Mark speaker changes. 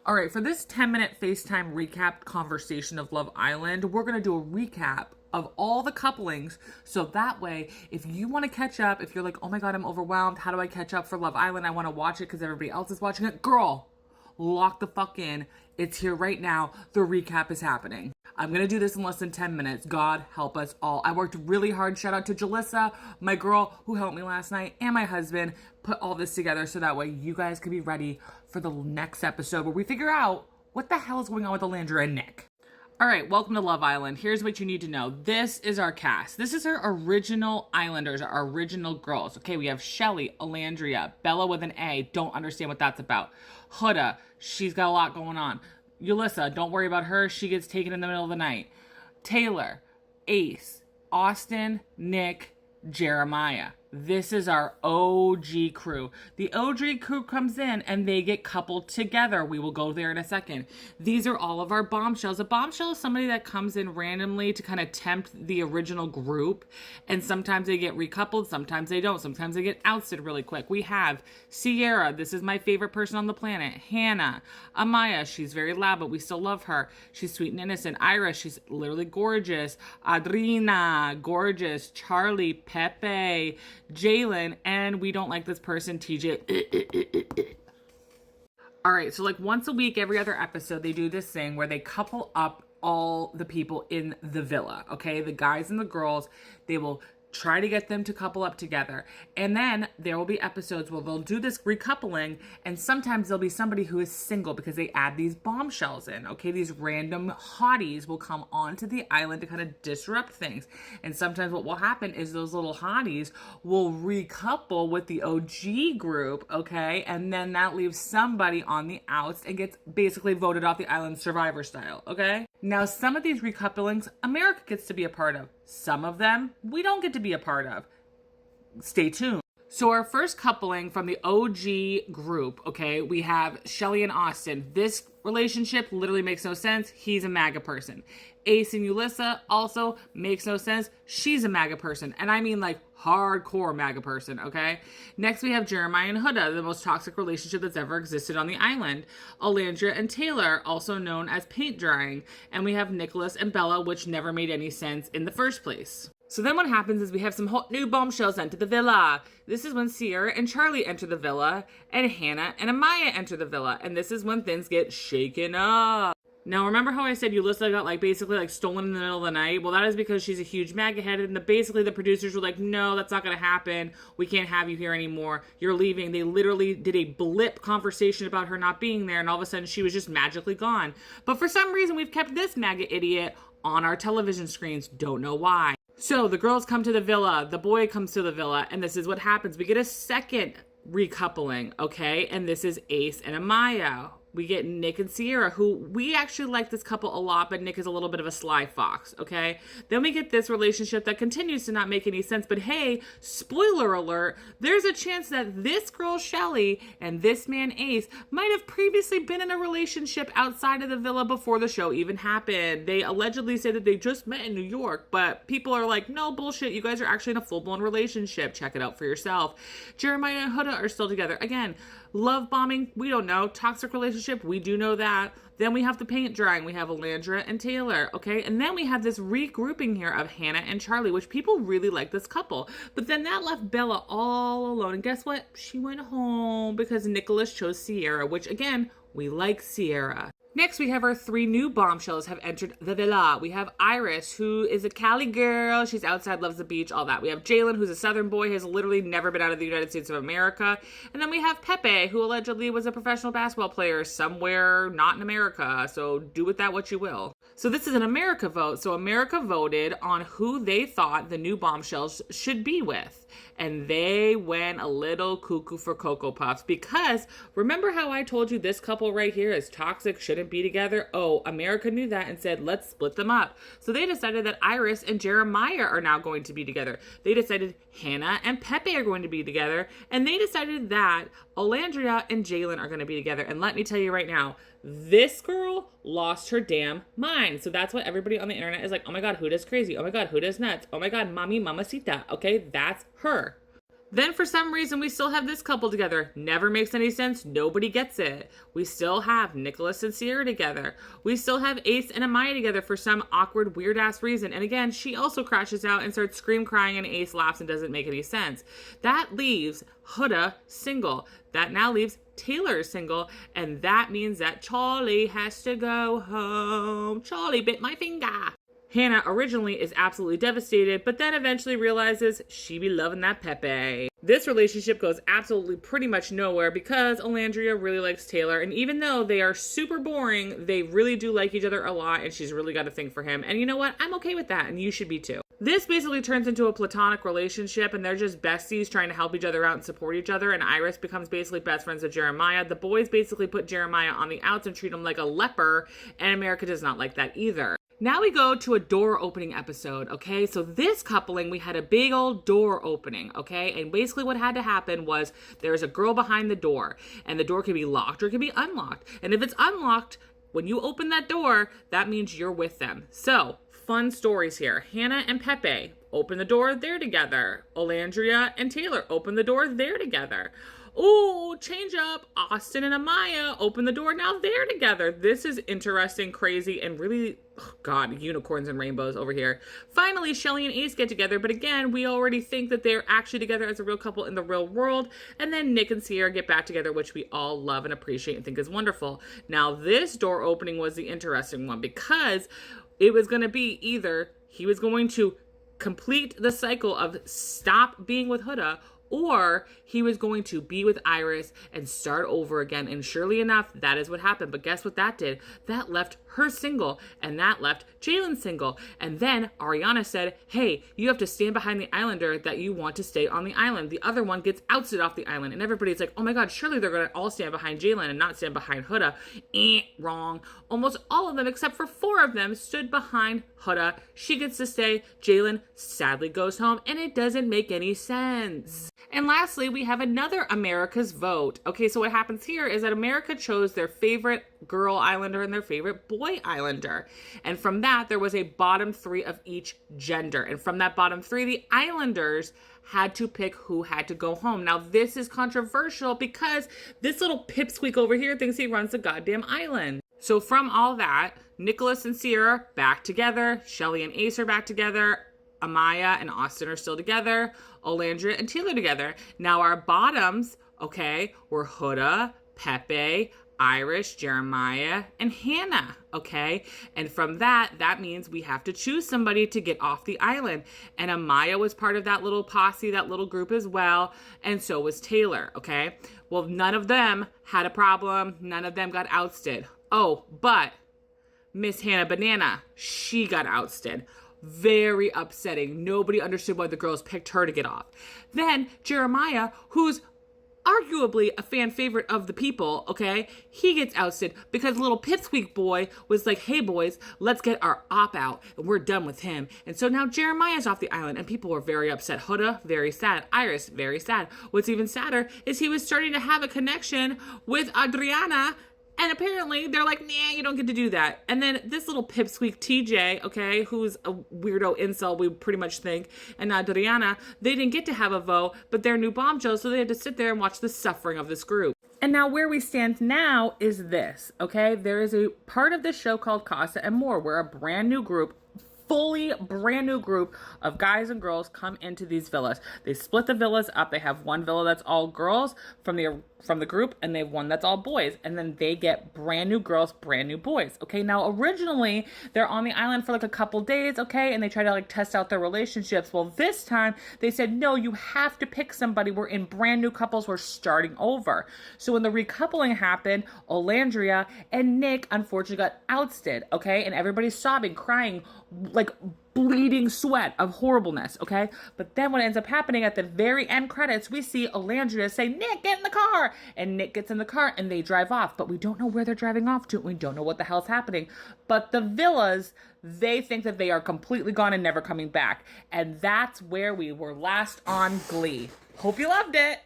Speaker 1: All right, for this 10-minute FaceTime recap conversation of Love Island, we're going to do a recap of all the couplings. So that way, if you want to catch up, if you're like, oh my God, I'm overwhelmed. How do I catch up for Love Island? I want to watch it because everybody else is watching it. Girl, lock the fuck in. It's here right now. The recap is happening. I'm going to do this in less than 10 minutes. God help us all. I worked really hard. Shout out to Jalissa, my girl who helped me last night, and my husband put all this together so that way you guys can be ready for the next episode where we figure out what the hell is going on with Alandra and Nick. All right, welcome to Love Island. Here's what you need to know. This is our cast. This is our original Islanders, our original girls. Okay, we have Shelly, Alandria, Bella with an A. Don't understand what that's about. Huda, she's got a lot going on. Yulissa, don't worry about her. She gets taken in the middle of the night. Taylor, Ace, Austin, Nick, Jeremiah. This is our OG crew. The OG crew comes in and they get coupled together. We will go there in a second. These are all of our bombshells. A bombshell is somebody that comes in randomly to kind of tempt the original group. And sometimes they get recoupled, sometimes they don't. Sometimes they get ousted really quick. We have Sierra. This is my favorite person on the planet. Hannah. Amaya. She's very loud, but we still love her. She's sweet and innocent. Ira. She's literally gorgeous. Adrina. Gorgeous. Charlie. Pepe. Jalen, and we don't like this person, TJ. All right, so like once a week, every other episode, they do this thing where they couple up all the people in the villa, okay? The guys and the girls, they will try to get them to couple up together. And then there will be episodes where they'll do this recoupling, and sometimes there'll be somebody who is single because they add these bombshells in, okay? These random hotties will come onto the island to kind of disrupt things. And sometimes what will happen is those little hotties will recouple with the OG group, okay? And then that leaves somebody on the outs and gets basically voted off the island Survivor style, okay? Now, some of these recouplings, America gets to be a part of. Some of them, we don't get to be a part of. Stay tuned. So our first coupling from the OG group, okay, we have Shelly and Austin. This relationship literally makes no sense. He's a MAGA person. Ace and Yulissa also makes no sense. She's a MAGA person. And I mean like hardcore MAGA person, okay? Next we have Jeremiah and Huda, the most toxic relationship that's ever existed on the island. Alandra and Taylor, also known as paint drying. And we have Nicholas and Bella, which never made any sense in the first place. So then what happens is we have some hot new bombshells enter the villa. This is when Sierra and Charlie enter the villa, and Hannah and Amaya enter the villa. And this is when things get shaken up. Now, remember how I said Yulissa got basically stolen in the middle of the night? Well, that is because she's a huge MAGA head, and basically the producers were like, no, that's not going to happen. We can't have you here anymore. You're leaving. They literally did a blip conversation about her not being there, and all of a sudden she was just magically gone. But for some reason, we've kept this MAGA idiot on our television screens. Don't know why. So the girls come to the villa, the boy comes to the villa, and this is what happens. We get a second recoupling, okay? And this is Ace and Amaya. We get Nick and Sierra, who we actually like this couple a lot, but Nick is a little bit of a sly fox, okay? Then we get this relationship that continues to not make any sense, but hey, spoiler alert, there's a chance that this girl, Shelly, and this man, Ace, might have previously been in a relationship outside of the villa before the show even happened. They allegedly say that they just met in New York, but people are like, no, bullshit, you guys are actually in a full-blown relationship. Check it out for yourself. Jeremiah and Huda are still together. Again, love bombing, we don't know. Toxic relationship, we do know that. Then we have the paint drying. We have Alandra and Taylor, okay? And then we have this regrouping here of Hannah and Charlie, which people really like this couple. But then that left Bella all alone. And guess what? She went home because Nicholas chose Sierra, which again, we like Sierra. Next, we have our three new bombshells have entered the villa. We have Iris, who is a Cali girl. She's outside, loves the beach, all that. We have Jalen, who's a Southern boy, has literally never been out of the United States of America. And then we have Pepe, who allegedly was a professional basketball player somewhere not in America. So do with that what you will. So this is an America vote. So America voted on who they thought the new bombshells should be with. And they went a little cuckoo for Cocoa Puffs because remember how I told you this couple right here is toxic, shouldn't be together? Oh, America knew that and said, let's split them up. So they decided that Iris and Jeremiah are now going to be together. They decided Hannah and Pepe are going to be together. And they decided that Alandria and Jalen are going to be together. And let me tell you right now, this girl lost her damn mind. So that's what everybody on the internet is like, oh my God, Huda's crazy. Oh my God, Huda's nuts. Oh my God, mommy, mamacita. Okay, that's her. Then for some reason we still have this couple together. Never makes any sense. Nobody gets it. We still have Nicholas and Sierra together. We still have Ace and Amaya together for some awkward, weird ass reason. And again, she also crashes out and starts scream crying and Ace laughs and doesn't make any sense. That leaves Huda single. That now leaves Taylor single. And that means that Charlie has to go home. Charlie bit my finger. Hannah originally is absolutely devastated, but then eventually realizes she be loving that Pepe. This relationship goes absolutely pretty much nowhere because Olandria really likes Taylor, and even though they are super boring, they really do like each other a lot, and she's really got a thing for him. And you know what? I'm okay with that, and you should be too. This basically turns into a platonic relationship, and they're just besties trying to help each other out and support each other, and Iris becomes basically best friends with Jeremiah. The boys basically put Jeremiah on the outs and treat him like a leper, and America does not like that either. Now we go to a door opening episode, okay? So this coupling, we had a big old door opening, okay? And basically what had to happen was there's a girl behind the door, and the door can be locked or it can be unlocked. And if it's unlocked, when you open that door, that means you're with them. So, fun stories here. Hannah and Pepe open the door, they're together. Olandria and Taylor open the door, they're together. Oh, change up. Austin and Amaya open the door. Now they're together. This is interesting, crazy, and really, oh God, unicorns and rainbows over here. Finally, Shelly and Ace get together, but again, we already think that they're actually together as a real couple in the real world. And then Nick and Sierra get back together, which we all love and appreciate and think is wonderful. Now, this door opening was the interesting one because it was going to be either he was going to complete the cycle of stop being with Huda, or he was going to be with Iris and start over again. And surely enough, that is what happened. But guess what that did? That left her single, and that left Jalen single. And then Ariana said, hey, you have to stand behind the islander that you want to stay on the island. The other one gets ousted off the island. And everybody's like, oh my God, surely they're going to all stand behind Jalen and not stand behind Huda. Wrong. Almost all of them, except for 4 of them, stood behind Huda. She gets to stay. Jalen sadly goes home, and it doesn't make any sense. And lastly, we have another America's vote. Okay, so what happens here is that America chose their favorite girl islander and their favorite boy islander. And from that, there was a bottom 3 of each gender. And from that bottom 3, the islanders had to pick who had to go home. Now, this is controversial because this little pipsqueak over here thinks he runs the goddamn island. So from all that, Nicholas and Sierra back together. Shelly and Ace are back together. Amaya and Austin are still together. Olandria and Taylor together. Now our bottoms, okay, were Huda, Pepe, Iris, Jeremiah, and Hannah, okay? And from that means we have to choose somebody to get off the island. And Amaya was part of that little posse, that little group as well, and so was Taylor, okay? Well, none of them had a problem. None of them got ousted. Oh, but Miss Hannah Banana, she got ousted. Very upsetting. Nobody understood why the girls picked her to get off. Then Jeremiah, who's arguably a fan favorite of the people, okay, he gets ousted because little pipsqueak boy was like, hey boys, let's get our op out and we're done with him. And so now Jeremiah's off the island and people were very upset. Huda, very sad. Iris, very sad. What's even sadder is he was starting to have a connection with Adriana. And apparently they're like, nah, you don't get to do that. And then this little pipsqueak TJ, okay, who's a weirdo incel, we pretty much think, and Adriana, they didn't get to have a vote, but they're new bombshells, so they had to sit there and watch the suffering of this group. And now where we stand now is this, okay? There is a part of this show called Casa and More, where a brand new group, fully brand new group of guys and girls come into these villas. They split the villas up. They have one villa that's all girls from the group, and they have one that's all boys. And then they get brand new girls, brand new boys. Okay, now originally they're on the island for like a couple days, okay, and they try to like test out their relationships. Well, this time they said, no, you have to pick somebody. We're in brand new couples. We're starting over. So when the recoupling happened, Olandria and Nick unfortunately got ousted, okay, and everybody's sobbing, crying, like bleeding sweat of horribleness, okay? But then what ends up happening at the very end credits, we see Olandria say, Nick, get in the car! And Nick gets in the car and they drive off, but we don't know where they're driving off to. We don't know what the hell's happening. But the villas, they think that they are completely gone and never coming back. And that's where we were last on Glee. Hope you loved it!